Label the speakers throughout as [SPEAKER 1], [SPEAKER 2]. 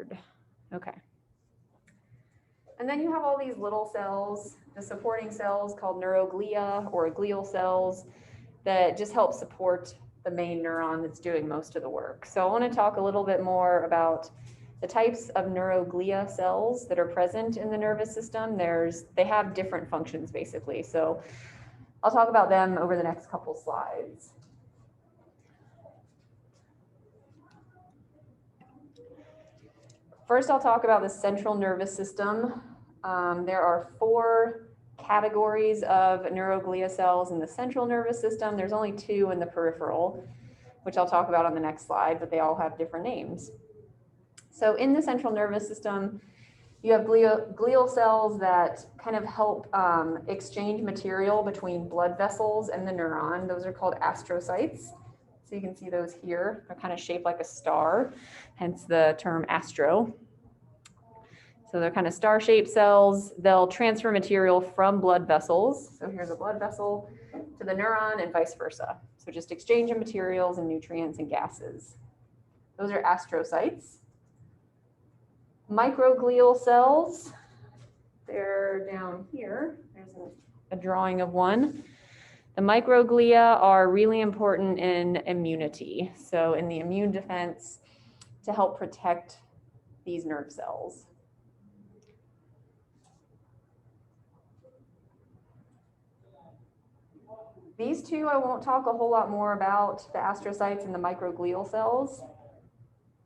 [SPEAKER 1] forward. Okay. And then you have all these little cells, the supporting cells called neuroglia or glial cells that just help support the main neuron that's doing most of the work. So I want to talk a little bit more about the types of neuroglia cells that are present in the nervous system. They have different functions basically. So I'll talk about them over the next couple slides. First, I'll talk about the central nervous system. There are 4 categories of neuroglia cells in the central nervous system. There's only 2 in the peripheral, which I'll talk about on the next slide, but they all have different names. So in the central nervous system, you have glial cells that kind of help exchange material between blood vessels and the neuron. Those are called astrocytes. So you can see those here. They're kind of shaped like a star, hence the term astro. So they're kind of star-shaped cells. They'll transfer material from blood vessels. So here's a blood vessel to the neuron and vice versa. So just exchange of materials and nutrients and gases. Those are astrocytes. Microglial cells, they're down here. There's a drawing of one. The microglia are really important in immunity. So in the immune defense to help protect these nerve cells. These 2 I won't talk a whole lot more about, the astrocytes and the microglial cells.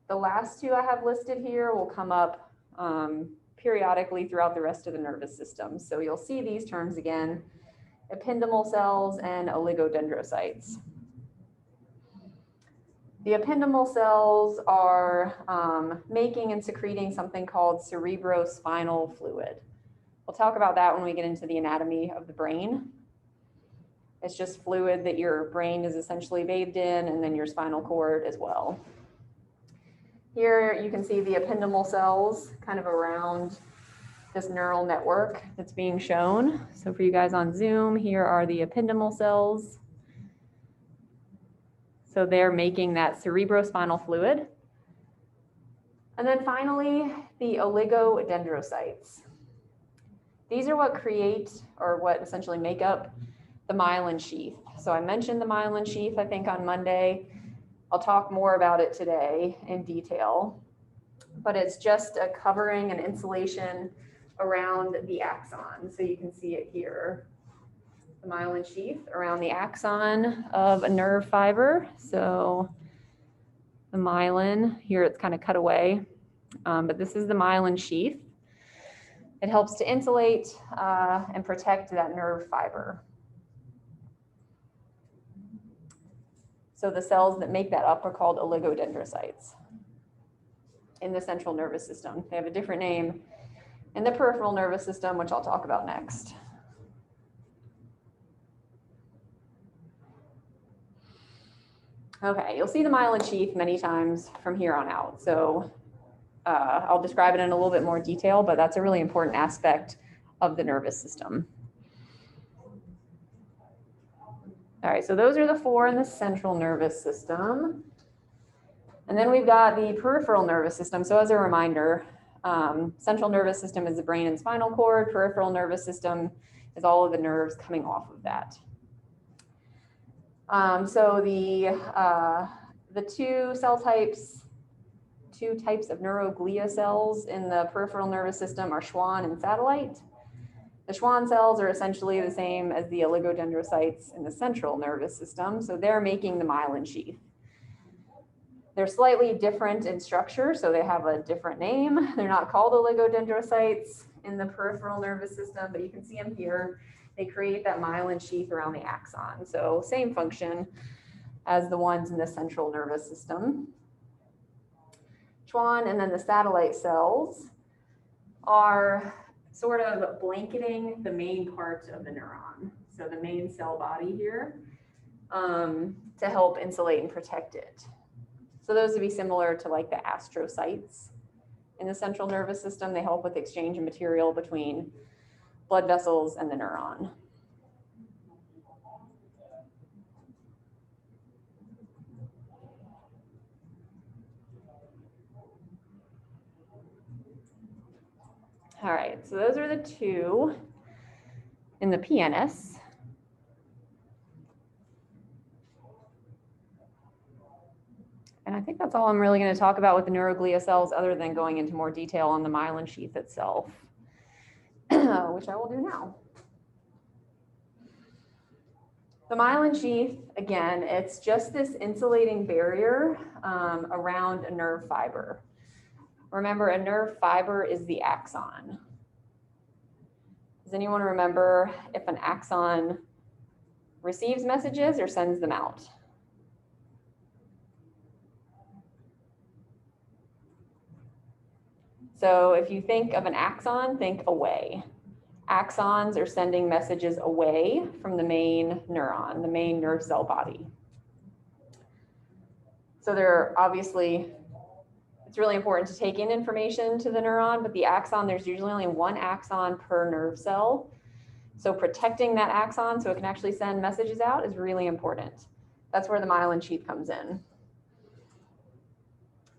[SPEAKER 1] The last 2 I have listed here will come up periodically throughout the rest of the nervous system. So you'll see these terms again, ependymal cells and oligodendrocytes. The ependymal cells are making and secreting something called cerebrospinal fluid. We'll talk about that when we get into the anatomy of the brain. It's just fluid that your brain is essentially bathed in, and then your spinal cord as well. Here you can see the ependymal cells kind of around this neural network that's being shown. So for you guys on Zoom, here are the ependymal cells. So they're making that cerebrospinal fluid. And then finally, the oligodendrocytes. These are what create, or what essentially make up, the myelin sheath. So I mentioned the myelin sheath, I think, on Monday. I'll talk more about it today in detail, but it's just a covering and insulation around the axon. So you can see it here, the myelin sheath around the axon of a nerve fiber. So the myelin, here it's kind of cut away, but this is the myelin sheath. It helps to insulate and protect that nerve fiber. So the cells that make that up are called oligodendrocytes in the central nervous system. They have a different name in the peripheral nervous system, which I'll talk about next. Okay, you'll see the myelin sheath many times from here on out. So I'll describe it in a little bit more detail, but that's a really important aspect of the nervous system. All right, so those are the 4 in the central nervous system. And then we've got the peripheral nervous system. So as a reminder, central nervous system is the brain and spinal cord. Peripheral nervous system is all of the nerves coming off of that. So the 2 types of neuroglia cells in the peripheral nervous system are Schwann and satellite. The Schwann cells are essentially the same as the oligodendrocytes in the central nervous system, so they're making the myelin sheath. They're slightly different in structure, so they have a different name. They're not called oligodendrocytes in the peripheral nervous system, but you can see them here. They create that myelin sheath around the axon, so same function as the ones in the central nervous system. Schwann and then the satellite cells are sort of blanketing the main part of the neuron. So the main cell body here to help insulate and protect it. So those would be similar to like the astrocytes in the central nervous system. They help with exchange of material between blood vessels and the neuron. All right, so those are the two in the PNS. And I think that's all I'm really going to talk about with the neuroglia cells, other than going into more detail on the myelin sheath itself, which I will do now. The myelin sheath, again, it's just this insulating barrier around a nerve fiber. Remember, a nerve fiber is the axon. Does anyone remember if an axon receives messages or sends them out? So if you think of an axon, think away. Axons are sending messages away from the main neuron, the main nerve cell body. So they're obviously, it's really important to take in information to the neuron, but the axon, there's usually only one axon per nerve cell. So protecting that axon so it can actually send messages out is really important. That's where the myelin sheath comes in.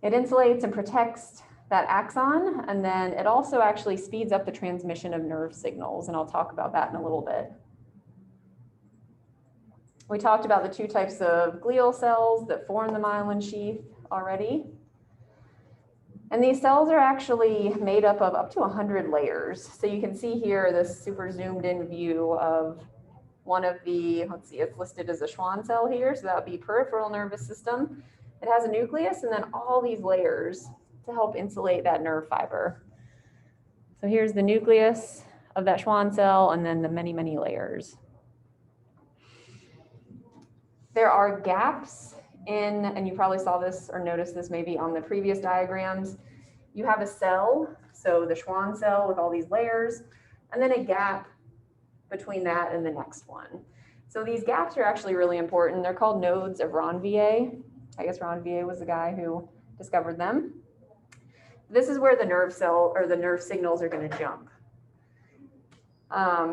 [SPEAKER 1] It insulates and protects that axon, and then it also actually speeds up the transmission of nerve signals, and I'll talk about that in a little bit. We talked about the two types of glial cells that form the myelin sheath already. And these cells are actually made up to 100 layers. So you can see here this super zoomed in view of one of the, let's see, it's listed as a Schwann cell here, so that would be peripheral nervous system. It has a nucleus and then all these layers to help insulate that nerve fiber. So here's the nucleus of that Schwann cell and then the many, many layers. There are gaps in, and you probably saw this or noticed this maybe on the previous diagrams. You have a cell, so the Schwann cell with all these layers, and then a gap between that and the next one. So these gaps are actually really important. They're called nodes of Ranvier. I guess Ranvier was the guy who discovered them. This is where the nerve cell or the nerve signals are going to jump.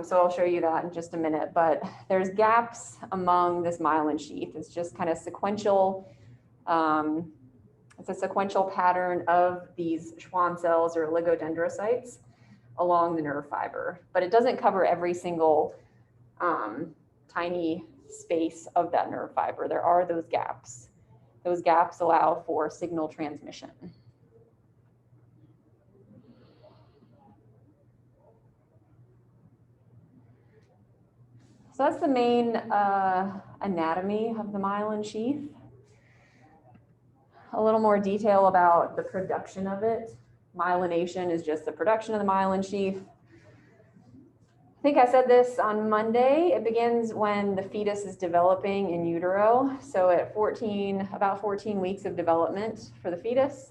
[SPEAKER 1] So I'll show you that in just a minute, but there's gaps among this myelin sheath. It's just kind of sequential. It's a sequential pattern of these Schwann cells or oligodendrocytes along the nerve fiber, but it doesn't cover every single tiny space of that nerve fiber. There are those gaps. Those gaps allow for signal transmission. So that's the main anatomy of the myelin sheath. A little more detail about the production of it. Myelination is just the production of the myelin sheath. I think I said this on Monday. It begins when the fetus is developing in utero. So at about 14 weeks of development for the fetus,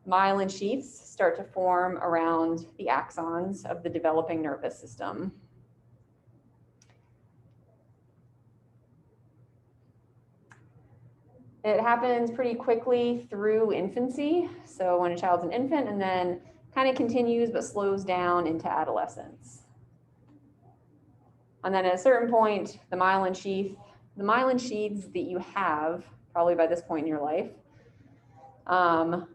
[SPEAKER 1] myelin sheaths start to form around the axons of the developing nervous system. It happens pretty quickly through infancy. So when a child's an infant, and then kind of continues but slows down into adolescence. And then at a certain point, the myelin sheaths that you have, probably by this point in your life, on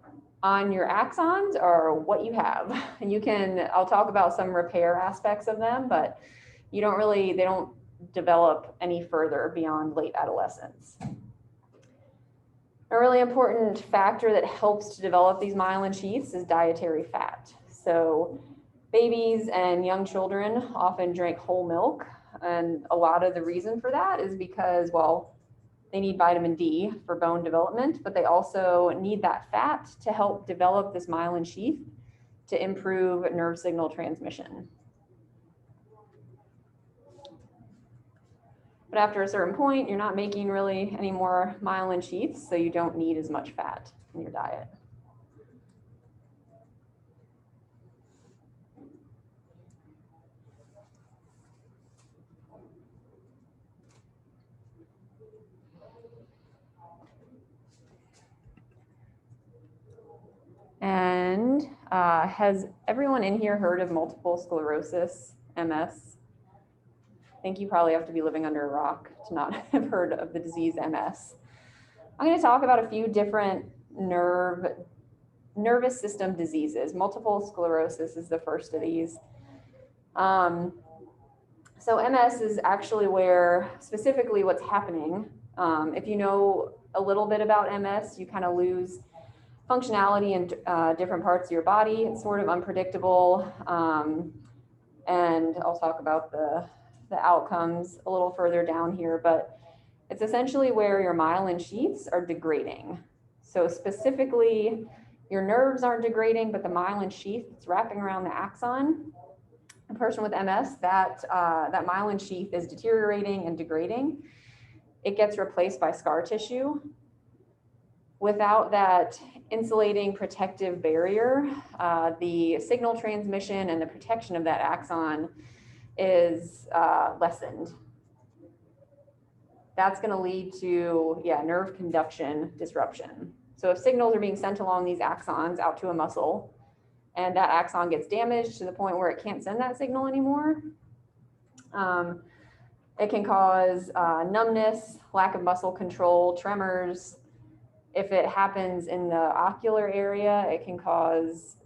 [SPEAKER 1] your axons are what you have. And you can, I'll talk about some repair aspects of them, but they don't develop any further beyond late adolescence. A really important factor that helps to develop these myelin sheaths is dietary fat. So babies and young children often drink whole milk, and a lot of the reason for that is because, well, they need vitamin D for bone development, but they also need that fat to help develop this myelin sheath to improve nerve signal transmission. But after a certain point, you're not making really any more myelin sheaths, so you don't need as much fat in your diet. And has everyone in here heard of multiple sclerosis, MS? I think you probably have to be living under a rock to not have heard of the disease MS. I'm going to talk about a few different nerve nervous system diseases. Multiple sclerosis is the first of these. So MS is actually where specifically what's happening. If you know a little bit about MS, you kind of lose functionality in different parts of your body. It's sort of unpredictable. And I'll talk about the outcomes a little further down here, but it's essentially where your myelin sheaths are degrading. So specifically, your nerves aren't degrading, but the myelin sheath that's wrapping around the axon. A person with MS, that myelin sheath is deteriorating and degrading. It gets replaced by scar tissue. Without that insulating protective barrier, the signal transmission and the protection of that axon is lessened. That's going to lead to, nerve conduction disruption. So if signals are being sent along these axons out to a muscle, and that axon gets damaged to the point where it can't send that signal anymore, it can cause numbness, lack of muscle control, tremors. If it happens in the ocular area, it can cause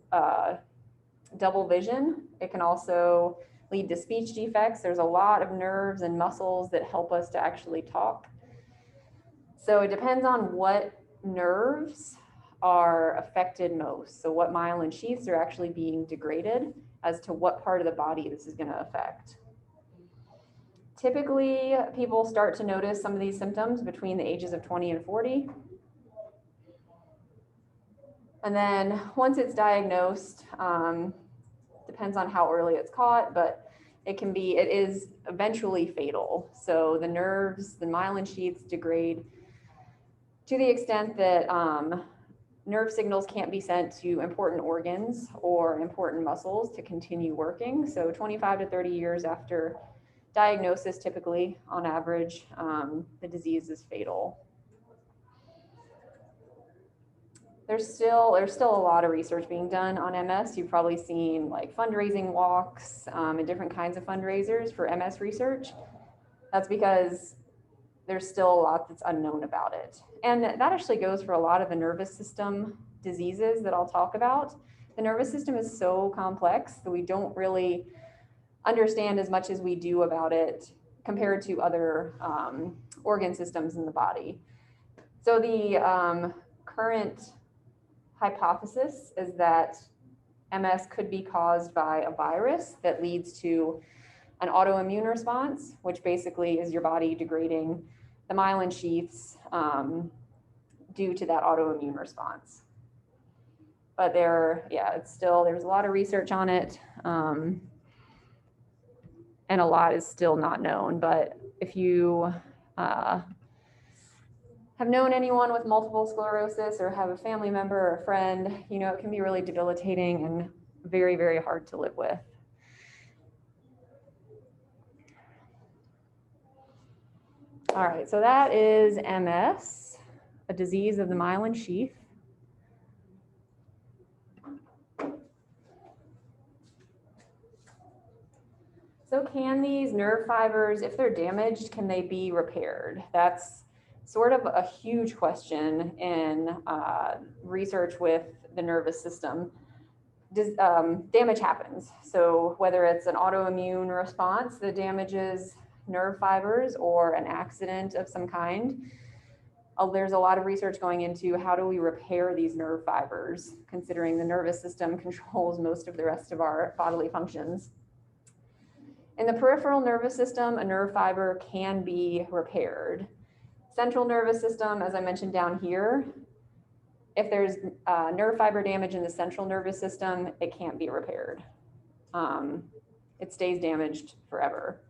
[SPEAKER 1] double vision. It can also lead to speech defects. There's a lot of nerves and muscles that help us to actually talk. So it depends on what nerves are affected most. So what myelin sheaths are actually being degraded as to what part of the body this is going to affect. Typically, people start to notice some of these symptoms between the ages of 20 and 40. And then once it's diagnosed, depends on how early it's caught, but it is eventually fatal. So the nerves, the myelin sheaths degrade to the extent that nerve signals can't be sent to important organs or important muscles to continue working. So 25 to 30 years after diagnosis, typically on average, the disease is fatal. There's still a lot of research being done on MS. You've probably seen like fundraising walks and different kinds of fundraisers for MS research. That's because there's still a lot that's unknown about it. And that actually goes for a lot of the nervous system diseases that I'll talk about. The nervous system is so complex that we don't really understand as much as we do about it compared to other organ systems in the body. So the current hypothesis is that MS could be caused by a virus that leads to an autoimmune response, which basically is your body degrading the myelin sheaths due to that autoimmune response. But there's a lot of research on it, and a lot is still not known. But if you have known anyone with multiple sclerosis or have a family member or a friend, it can be really debilitating and very, very hard to live with. All right, so that is MS, a disease of the myelin sheath. So can these nerve fibers, if they're damaged, can they be repaired? That's sort of a huge question in research with the nervous system. Damage happens. So whether it's an autoimmune response that damages nerve fibers or an accident of some kind, there's a lot of research going into how do we repair these nerve fibers, considering the nervous system controls most of the rest of our bodily functions. In the peripheral nervous system, a nerve fiber can be repaired. Central nervous system, as I mentioned down here, if there's nerve fiber damage in the central nervous system, it can't be repaired. It stays damaged forever.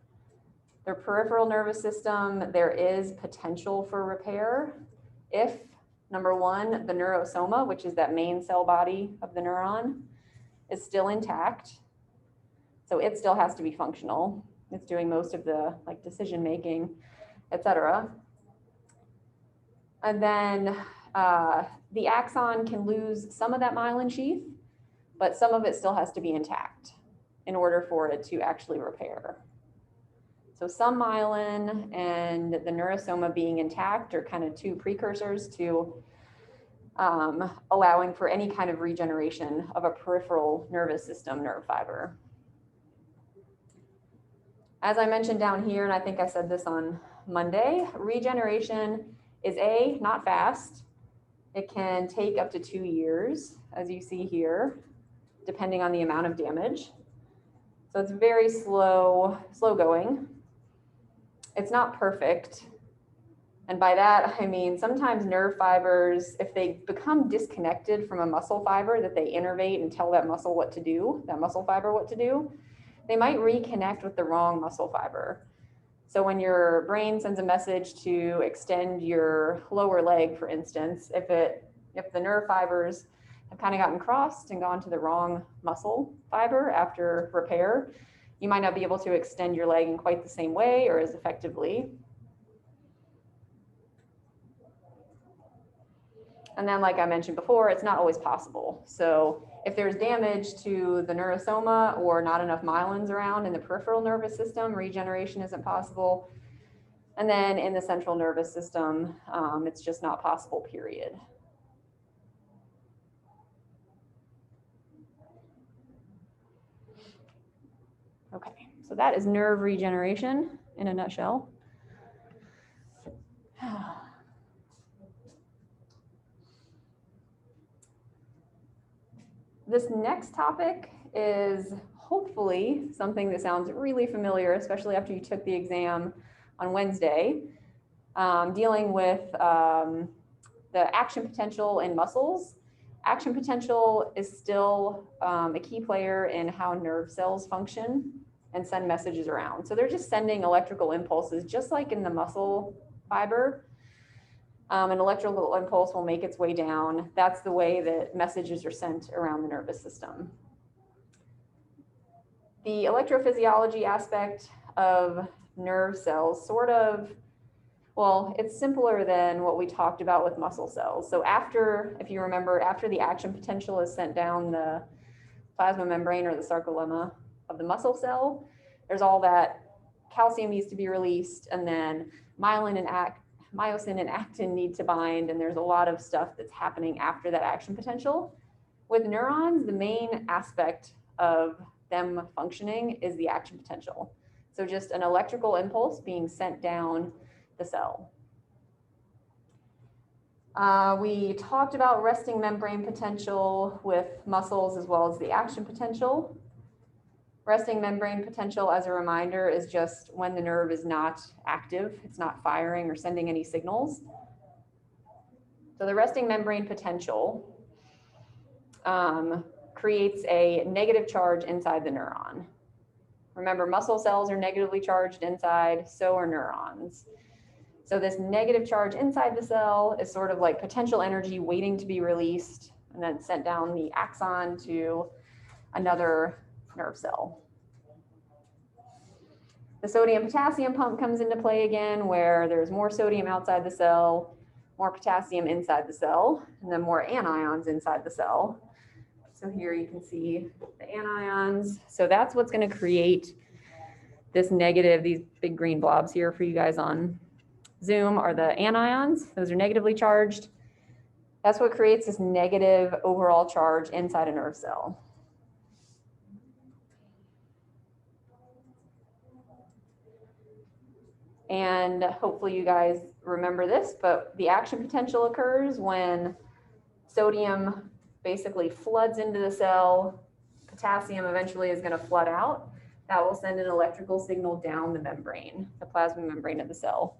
[SPEAKER 1] The peripheral nervous system, there is potential for repair if, number one, the neurosoma, which is that main cell body of the neuron, is still intact. So it still has to be functional. It's doing most of the decision making, et cetera. And then the axon can lose some of that myelin sheath, but some of it still has to be intact in order for it to actually repair. So some myelin and the neurosoma being intact are kind of two precursors to allowing for any kind of regeneration of a peripheral nervous system nerve fiber. As I mentioned down here, and I think I said this on Monday, regeneration is not fast. It can take up to 2 years, as you see here, depending on the amount of damage. So it's very slow going. It's not perfect. And by that, I mean, sometimes nerve fibers, if they become disconnected from a muscle fiber that they innervate and tell that muscle fiber what to do, they might reconnect with the wrong muscle fiber. So when your brain sends a message to extend your lower leg, for instance, if the nerve fibers have kind of gotten crossed and gone to the wrong muscle fiber after repair, you might not be able to extend your leg in quite the same way or as effectively. And then, like I mentioned before, it's not always possible. So if there's damage to the neurosoma or not enough myelins around in the peripheral nervous system, regeneration isn't possible. And then in the central nervous system, it's just not possible, period. Okay, so that is nerve regeneration in a nutshell. This next topic is hopefully something that sounds really familiar, especially after you took the exam on Wednesday, dealing with the action potential in muscles. Action potential is still a key player in how nerve cells function and send messages around. So they're just sending electrical impulses, just like in the muscle fiber. An electrical impulse will make its way down. That's the way that messages are sent around the nervous system. The electrophysiology aspect of nerve cells it's simpler than what we talked about with muscle cells. So if you remember, after the action potential is sent down the plasma membrane or the sarcolemma of the muscle cell, there's all that calcium needs to be released, and then myosin and actin need to bind, and there's a lot of stuff that's happening after that action potential. With neurons, the main aspect of them functioning is the action potential. So just an electrical impulse being sent down the cell. We talked about resting membrane potential with muscles as well as the action potential. Resting membrane potential, as a reminder, is just when the nerve is not active, it's not firing or sending any signals. So the resting membrane potential creates a negative charge inside the neuron. Remember, muscle cells are negatively charged inside, so are neurons. So this negative charge inside the cell is sort of like potential energy waiting to be released and then sent down the axon to another nerve cell. The sodium-potassium pump comes into play again, where there's more sodium outside the cell, more potassium inside the cell, and then more anions inside the cell. So here you can see the anions. So that's what's going to create this negative, these big green blobs here for you guys on Zoom are the anions. Those are negatively charged. That's what creates this negative overall charge inside a nerve cell. And hopefully you guys remember this, but the action potential occurs when sodium basically floods into the cell. Potassium eventually is going to flood out. That will send an electrical signal down the membrane, the plasma membrane of the cell.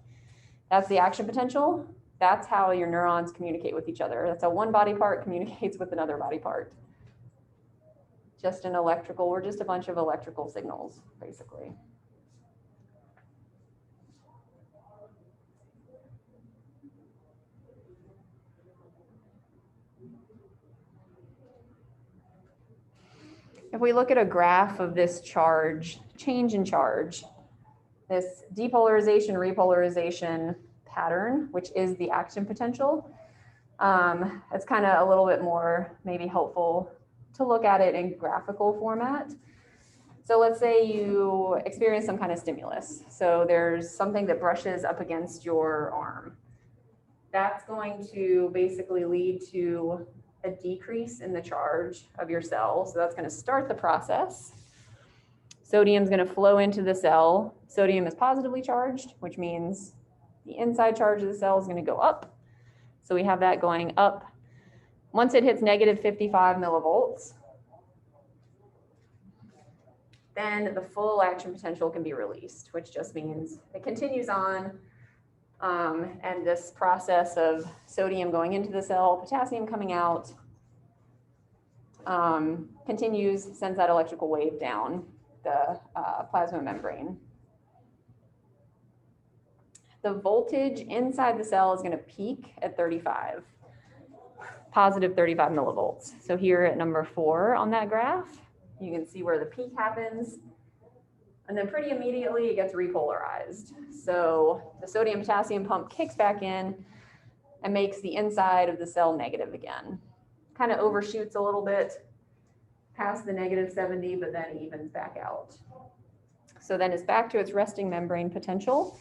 [SPEAKER 1] That's the action potential. That's how your neurons communicate with each other. That's how one body part communicates with another body part. We're just a bunch of electrical signals, basically. If we look at a graph of this change in charge, this depolarization, repolarization pattern, which is the action potential, it's kind of a little bit more maybe helpful to look at it in graphical format. So let's say you experience some kind of stimulus. So there's something that brushes up against your arm. that's going to basically lead to a decrease in the charge of your cell. So that's going to start the process. Sodium is going to flow into the cell. Sodium is positively charged, which means the inside charge of the cell is going to go up. So we have that going up. Once it hits negative 55 millivolts, then the full action potential can be released, which just means it continues on. And this process of sodium going into the cell, potassium coming out, continues, sends that electrical wave down the plasma membrane. The voltage inside the cell is going to peak at 35, positive 35 millivolts. So here at number 4 on that graph, you can see where the peak happens. And then pretty immediately it gets repolarized. So the sodium potassium pump kicks back in and makes the inside of the cell negative again. Kind of overshoots a little bit past the negative 70, but then evens back out. So then it's back to its resting membrane potential,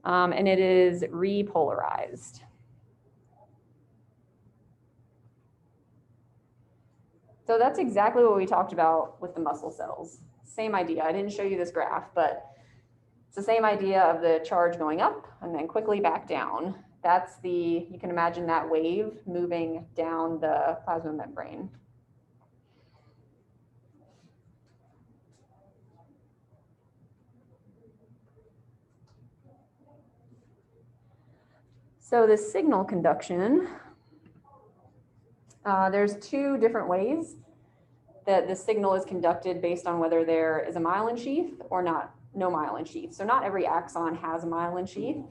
[SPEAKER 1] and it is repolarized. So that's exactly what we talked about with the muscle cells. Same idea. I didn't show you this graph, but it's the same idea of the charge going up and then quickly back down. That's the, you can imagine that wave moving down the plasma membrane. So the signal conduction, there's 2 different ways that the signal is conducted based on whether there is a myelin sheath or not, no myelin sheath. So not every axon has a myelin sheath.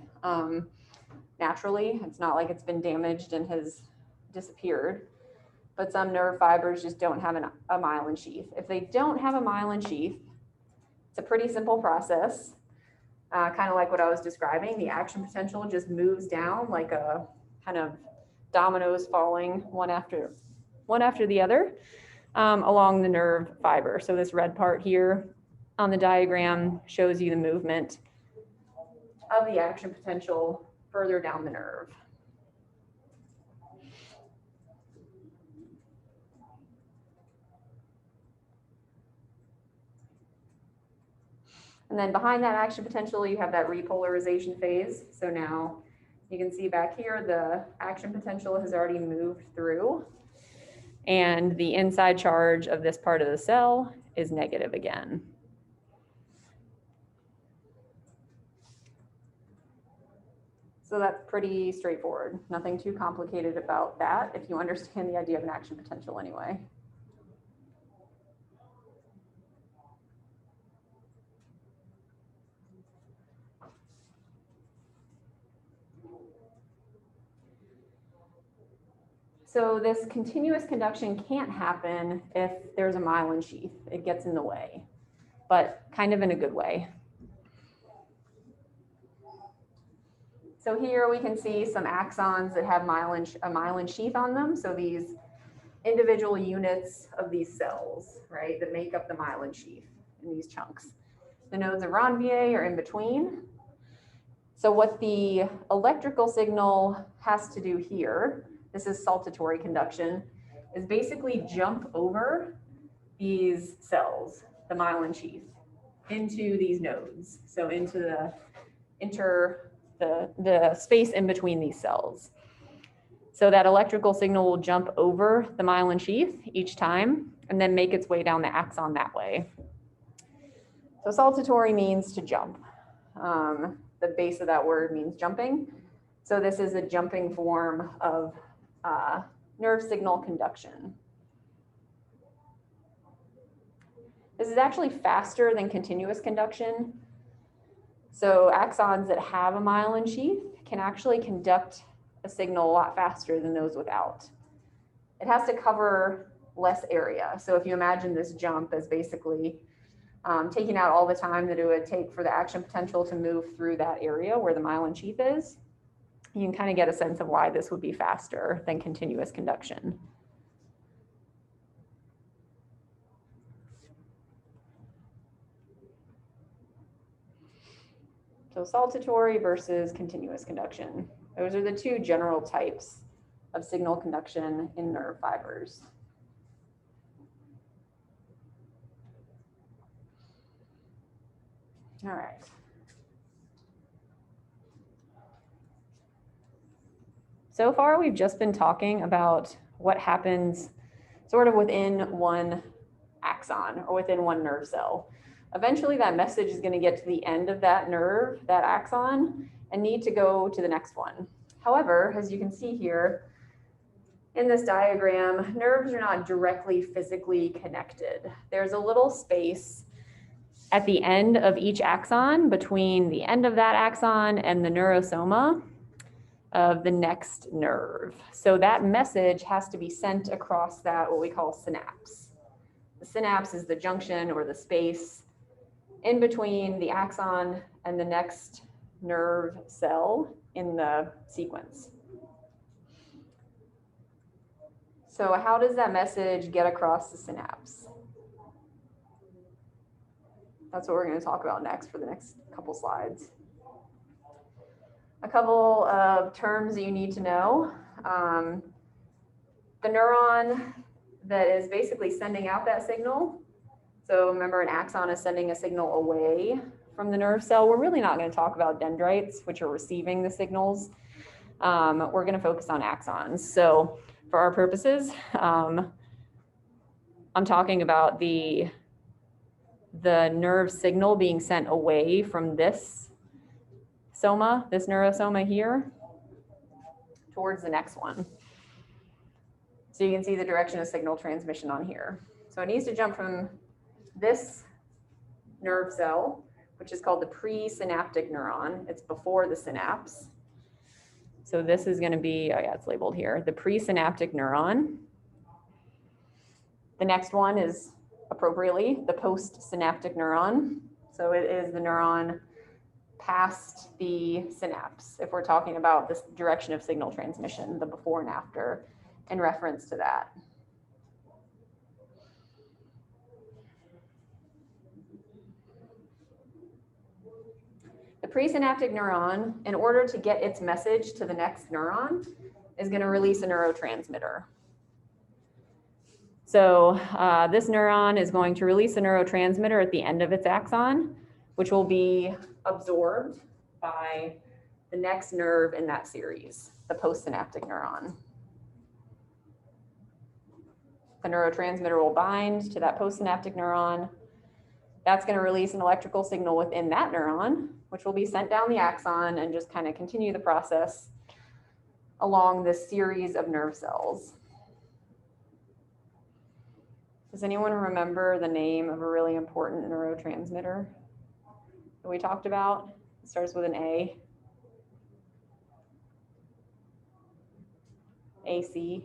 [SPEAKER 1] Naturally, it's not like it's been damaged and has disappeared, but some nerve fibers just don't have a myelin sheath. If they don't have a myelin sheath, it's a pretty simple process. Kind of like what I was describing, the action potential just moves down like a kind of dominoes falling one after the other along the nerve fiber. So this red part here on the diagram shows you the movement of the action potential further down the nerve. And then behind that action potential, you have that repolarization phase. So now you can see back here, the action potential has already moved through, and the inside charge of this part of the cell is negative again. So that's pretty straightforward. Nothing too complicated about that if you understand the idea of an action potential anyway. So this continuous conduction can't happen if there's a myelin sheath. It gets in the way, but kind of in a good way. So here we can see some axons that have a myelin sheath on them. So these individual units of these cells, right, that make up the myelin sheath in these chunks. The nodes of Ranvier are in between. So what the electrical signal has to do here, this is saltatory conduction, is basically jump over these cells, the myelin sheath, into these nodes. So into the space in between these cells. So that electrical signal will jump over the myelin sheath each time and then make its way down the axon that way. So saltatory means to jump. The base of that word means jumping. So this is a jumping form of nerve signal conduction. This is actually faster than continuous conduction. So axons that have a myelin sheath can actually conduct a signal a lot faster than those without. It has to cover less area. So if you imagine this jump as basically taking out all the time that it would take for the action potential to move through that area where the myelin sheath is, you can kind of get a sense of why this would be faster than continuous conduction. So saltatory versus continuous conduction. Those are the two general types of signal conduction in nerve fibers. All right. So far, we've just been talking about what happens sort of within one axon or within one nerve cell. Eventually, that message is going to get to the end of that nerve, that axon, and need to go to the next one. However, as you can see here in this diagram, nerves are not directly physically connected. There's a little space at the end of each axon between the end of that axon and the neurosoma of the next nerve. So that message has to be sent across that, what we call synapse. The synapse is the junction or the space in between the axon and the next nerve cell in the sequence. So how does that message get across the synapse? That's what we're going to talk about next for the next couple slides. A couple of terms that you need to know. The neuron that is basically sending out that signal. So remember, an axon is sending a signal away from the nerve cell. We're really not going to talk about dendrites, which are receiving the signals. We're going to focus on axons. So for our purposes, I'm talking about the nerve signal being sent away from this soma, this neurosoma here, towards the next one. So you can see the direction of signal transmission on here. So it needs to jump from this nerve cell, which is called the presynaptic neuron. It's before the synapse. So this is going to be, oh yeah, it's labeled here, the presynaptic neuron. The next one is appropriately the postsynaptic neuron. So it is the neuron past the synapse, if we're talking about this direction of signal transmission, the before and after, in reference to that. The presynaptic neuron, in order to get its message to the next neuron, is going to release a neurotransmitter. So this neuron is going to release a neurotransmitter at the end of its axon, which will be absorbed by the next nerve in that series, the postsynaptic neuron. The neurotransmitter will bind to that postsynaptic neuron. That's going to release an electrical signal within that neuron, which will be sent down the axon and just kind of continue the process along this series of nerve cells. Does anyone remember the name of a really important neurotransmitter that we talked about? It starts with an A. AC.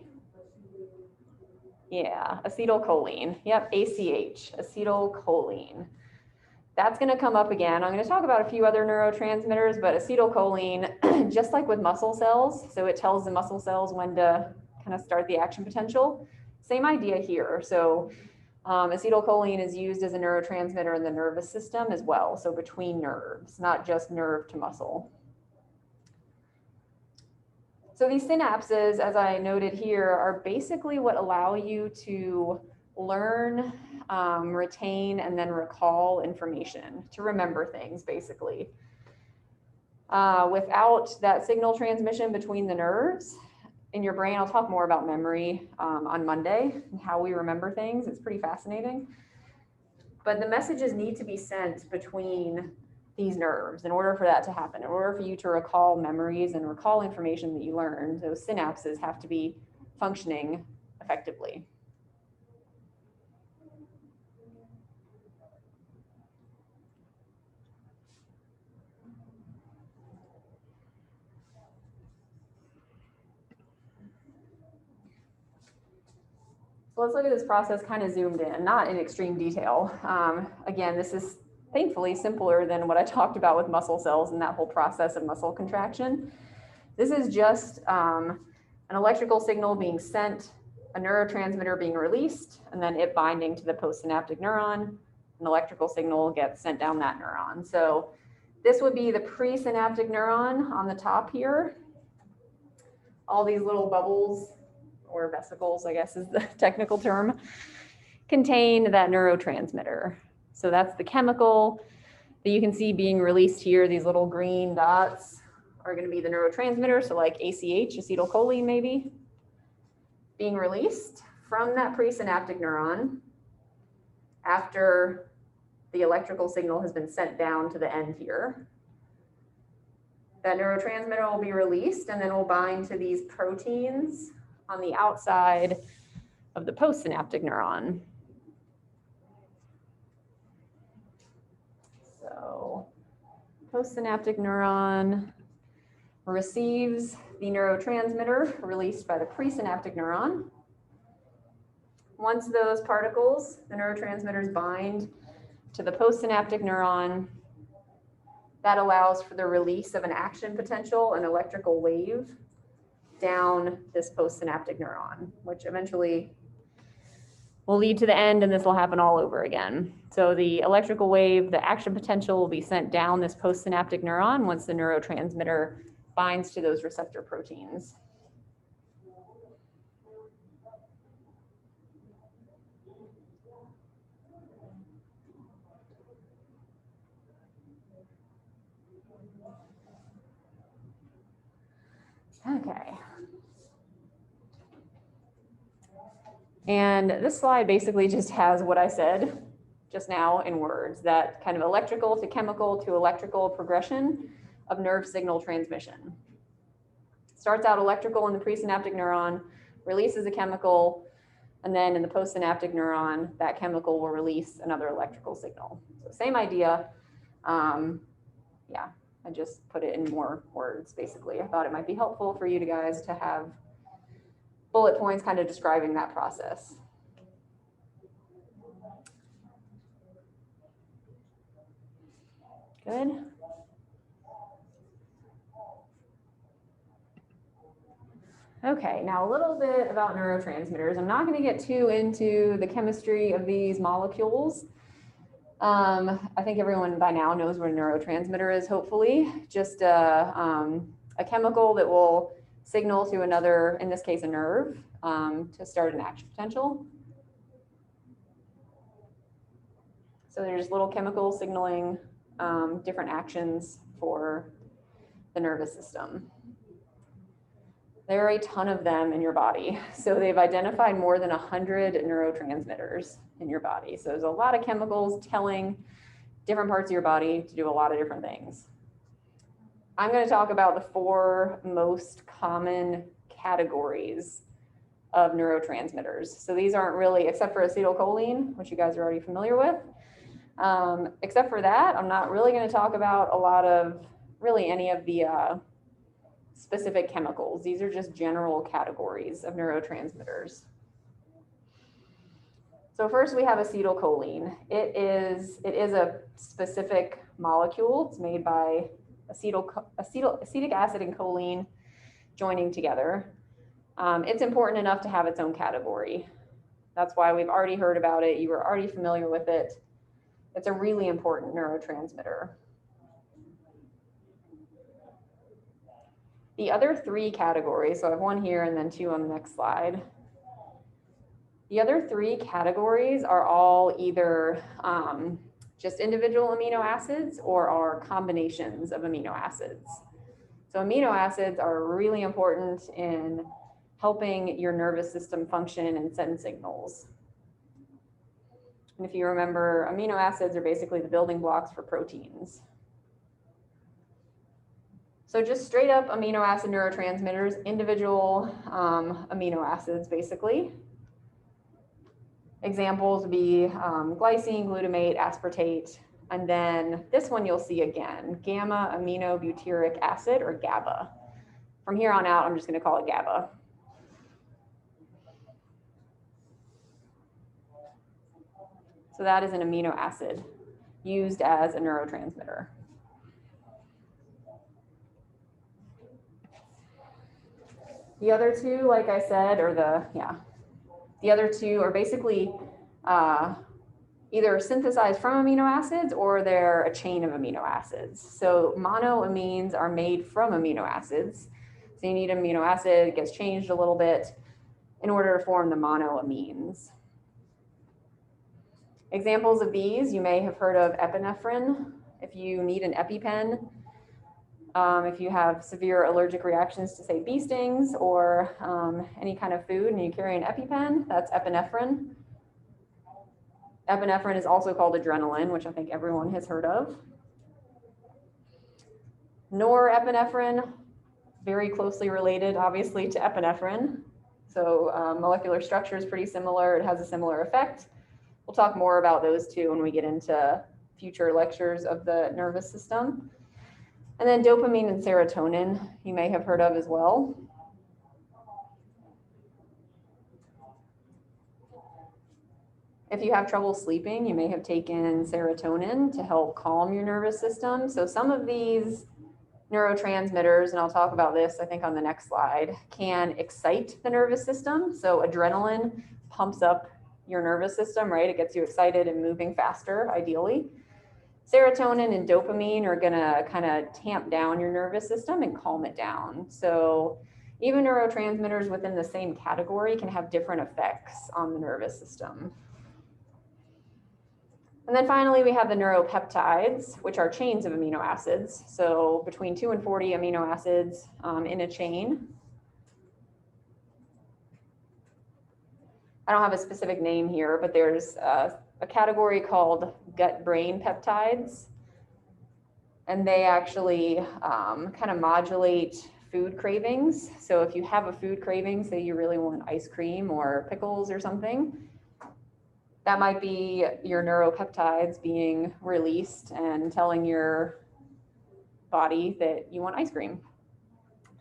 [SPEAKER 1] Yeah, acetylcholine. Yep, ACH, acetylcholine. That's going to come up again. I'm going to talk about a few other neurotransmitters, but acetylcholine, just like with muscle cells, so it tells the muscle cells when to kind of start the action potential. Same idea here. So acetylcholine is used as a neurotransmitter in the nervous system as well, so between nerves, not just nerve to muscle. So these synapses, as I noted here, are basically what allow you to learn, retain, and then recall information, to remember things, basically. Without that signal transmission between the nerves in your brain, I'll talk more about memory on Monday and how we remember things. It's pretty fascinating. But the messages need to be sent between these nerves in order for that to happen. In order for you to recall memories and recall information that you learned, those synapses have to be functioning effectively. So let's look at this process kind of zoomed in, not in extreme detail. Again, this is thankfully simpler than what I talked about with muscle cells and that whole process of muscle contraction. This is just an electrical signal being sent, a neurotransmitter being released, and then it binding to the postsynaptic neuron. An electrical signal gets sent down that neuron. So this would be the presynaptic neuron on the top here. all these little bubbles, or vesicles, I guess is the technical term, contain that neurotransmitter. So that's the chemical that you can see being released here. These little green dots are going to be the neurotransmitter. So like ACH, acetylcholine maybe, being released from that presynaptic neuron after the electrical signal has been sent down to the end here. That neurotransmitter will be released and then will bind to these proteins on the outside of the postsynaptic neuron. So postsynaptic neuron receives the neurotransmitter released by the presynaptic neuron. Once those particles, the neurotransmitters, bind to the postsynaptic neuron, that allows for the release of an action potential, an electrical wave, down this postsynaptic neuron, which eventually will lead to the end, and this will happen all over again. So the electrical wave, the action potential, will be sent down this postsynaptic neuron once the neurotransmitter binds to those receptor proteins. Okay. And this slide basically just has what I said just now in words, that kind of electrical to chemical to electrical progression of nerve signal transmission. Starts out electrical in the presynaptic neuron, releases a chemical, and then in the postsynaptic neuron, that chemical will release another electrical signal. So same idea. Yeah, I just put it in more words, basically. I thought it might be helpful for you guys to have bullet points kind of describing that process. Good. Okay, now a little bit about neurotransmitters. I'm not going to get too into the chemistry of these molecules. I think everyone by now knows what a neurotransmitter is, hopefully. Just a chemical that will signal to another, in this case a nerve, to start an action potential. So there's little chemicals signaling different actions for the nervous system. There are a ton of them in your body. So they've identified more than 100 neurotransmitters in your body. So there's a lot of chemicals telling different parts of your body to do a lot of different things. I'm going to talk about the 4 most common categories of neurotransmitters. So these aren't really, except for acetylcholine, which you guys are already familiar with. Except for that, I'm not really going to talk about a lot of, really any of the specific chemicals. These are just general categories of neurotransmitters. So first we have acetylcholine. It is a specific molecule. It's made by acetic acid and choline joining together. It's important enough to have its own category. That's why we've already heard about it. You were already familiar with it. It's a really important neurotransmitter. The other 3 categories, so I have 1 here and then 2 on the next slide. The other 3 categories are all either just individual amino acids or are combinations of amino acids. So amino acids are really important in helping your nervous system function and send signals. And if you remember, amino acids are basically the building blocks for proteins. So just straight up amino acid neurotransmitters, individual amino acids basically. Examples would be glycine, glutamate, aspartate, and then this one you'll see again, gamma aminobutyric acid, or GABA. From here on out, I'm just going to call it GABA. So that is an amino acid used as a neurotransmitter. The other 2, like I said, the other 2 are basically either synthesized from amino acids or they're a chain of amino acids. So monoamines are made from amino acids. So you need an amino acid, it gets changed a little bit in order to form the monoamines. Examples of these, you may have heard of epinephrine. If you need an EpiPen, if you have severe allergic reactions to, say, bee stings or any kind of food and you carry an EpiPen, that's epinephrine. Epinephrine is also called adrenaline, which I think everyone has heard of. Norepinephrine, very closely related, obviously, to epinephrine. So molecular structure is pretty similar. It has a similar effect. We'll talk more about those two when we get into future lectures of the nervous system. And then dopamine and serotonin, you may have heard of as well. If you have trouble sleeping, you may have taken serotonin to help calm your nervous system. So some of these neurotransmitters, and I'll talk about this, I think, on the next slide, can excite the nervous system. So adrenaline pumps up your nervous system, right? It gets you excited and moving faster, ideally. Serotonin and dopamine are gonna kind of tamp down your nervous system and calm it down. So even neurotransmitters within the same category can have different effects on the nervous system. And then finally, we have the neuropeptides, which are chains of amino acids. So between 2 and 40 amino acids in a chain. I don't have a specific name here, but there's a category called gut-brain peptides. And they actually kind of modulate food cravings. So if you have a food craving, say you really want ice cream or pickles or something, that might be your neuropeptides being released and telling your body that you want ice cream.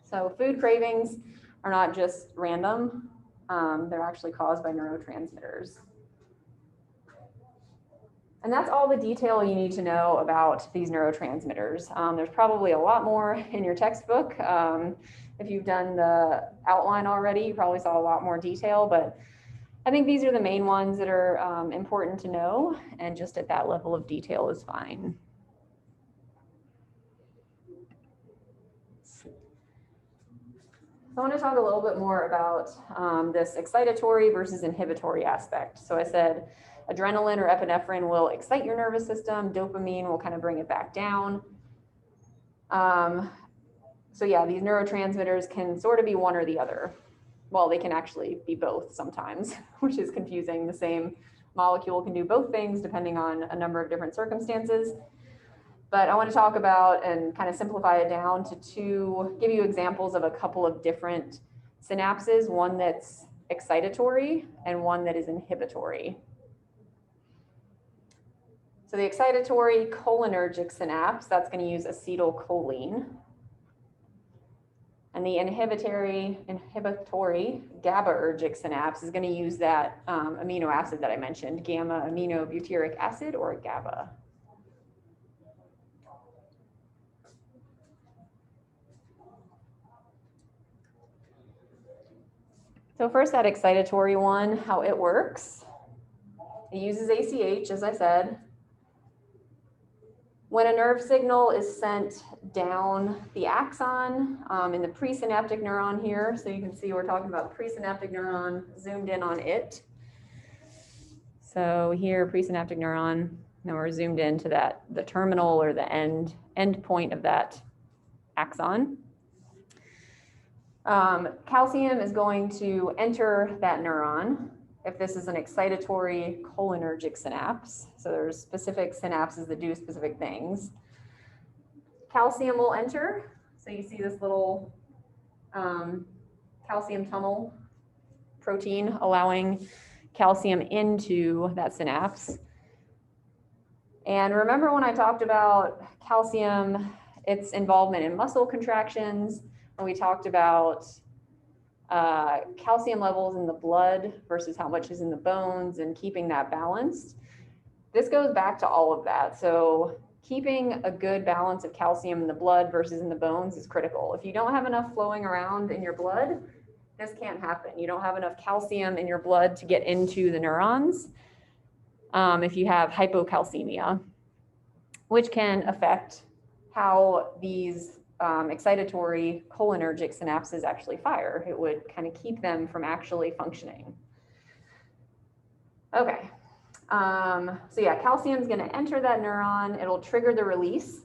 [SPEAKER 1] So food cravings are not just random. They're actually caused by neurotransmitters. And that's all the detail you need to know about these neurotransmitters. There's probably a lot more in your textbook. If you've done the outline already, you probably saw a lot more detail, but I think these are the main ones that are important to know, and just at that level of detail is fine. So I want to talk a little bit more about this excitatory versus inhibitory aspect. So I said adrenaline or epinephrine will excite your nervous system. Dopamine will kind of bring it back down. So yeah, these neurotransmitters can sort of be one or the other. Well, they can actually be both sometimes, which is confusing. The same molecule can do both things depending on a number of different circumstances. But I want to talk about and kind of simplify it down to give you examples of a couple of different synapses, one that's excitatory and one that is inhibitory. So the excitatory cholinergic synapse, that's going to use acetylcholine. And the inhibitory GABAergic synapse is going to use that amino acid that I mentioned, gamma aminobutyric acid, or GABA. So first, that excitatory one, how it works. It uses ACH, as I said. When a nerve signal is sent down the axon in the presynaptic neuron here, so you can see we're talking about the presynaptic neuron, zoomed in on it. So here, presynaptic neuron, now we're zoomed into the terminal or the end point of that axon. Calcium is going to enter that neuron if this is an excitatory cholinergic synapse. So there's specific synapses that do specific things. Calcium will enter. So you see this little calcium tunnel protein allowing calcium into that synapse. And remember when I talked about calcium, its involvement in muscle contractions, when we talked about calcium levels in the blood versus how much is in the bones and keeping that balanced. This goes back to all of that. So keeping a good balance of calcium in the blood versus in the bones is critical. If you don't have enough flowing around in your blood, this can't happen. You don't have enough calcium in your blood to get into the neurons if you have hypocalcemia, which can affect how these excitatory cholinergic synapses actually fire. It would kind of keep them from actually functioning. Okay, so yeah, calcium is going to enter that neuron. It'll trigger the release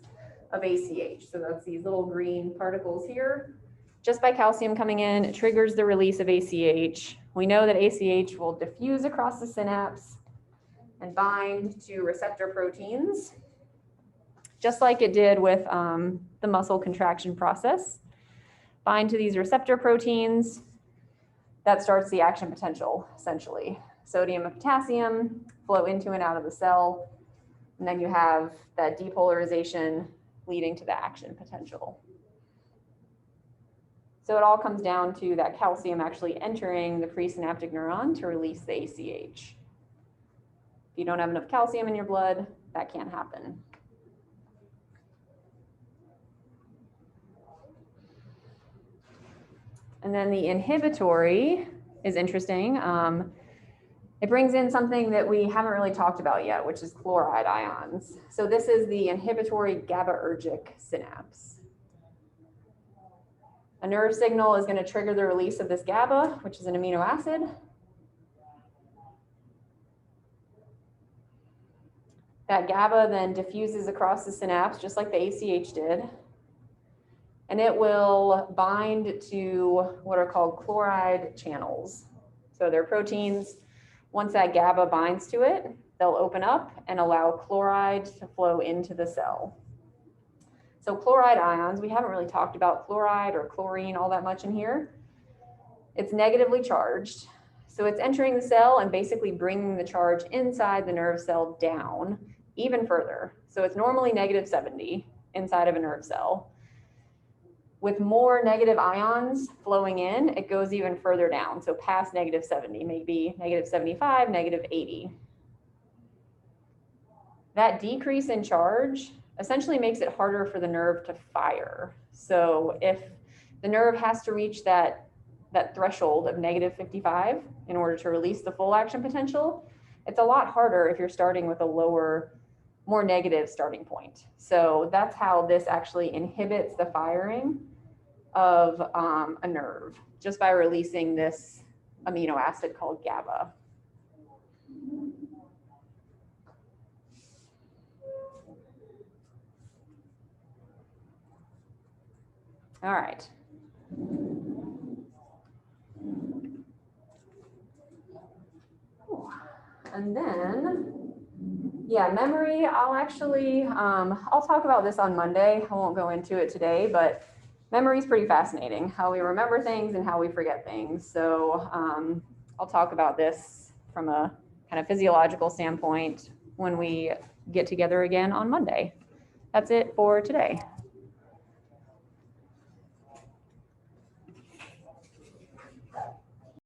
[SPEAKER 1] of ACH. So that's these little green particles here. Just by calcium coming in, it triggers the release of ACH. We know that ACH will diffuse across the synapse and bind to receptor proteins, just like it did with the muscle contraction process. Bind to these receptor proteins. That starts the action potential, essentially. Sodium and potassium flow into and out of the cell, and then you have that depolarization leading to the action potential. So it all comes down to that calcium actually entering the presynaptic neuron to release the ACH. If you don't have enough calcium in your blood, that can't happen. And then the inhibitory is interesting. It brings in something that we haven't really talked about yet, which is chloride ions. So this is the inhibitory GABAergic synapse. A nerve signal is going to trigger the release of this GABA, which is an amino acid. That GABA then diffuses across the synapse, just like the ACH did. And it will bind to what are called chloride channels. So they're proteins. Once that GABA binds to it, they'll open up and allow chloride to flow into the cell. So chloride ions, we haven't really talked about chloride or chlorine all that much in here. It's negatively charged. So it's entering the cell and basically bringing the charge inside the nerve cell down even further. So it's normally -70 inside of a nerve cell. With more negative ions flowing in, it goes even further down. So past -70, maybe -75, -80. That decrease in charge essentially makes it harder for the nerve to fire. So if the nerve has to reach that threshold of -55 in order to release the full action potential, it's a lot harder if you're starting with a lower, more negative starting point. So that's how this actually inhibits the firing of a nerve, just by releasing this amino acid called GABA. All right. And then, yeah, memory, I'll actually, I'll talk about this on Monday. I won't go into it today, but memory is pretty fascinating, how we remember things and how we forget things. So I'll talk about this from a kind of physiological standpoint when we get together again on Monday. That's it for today.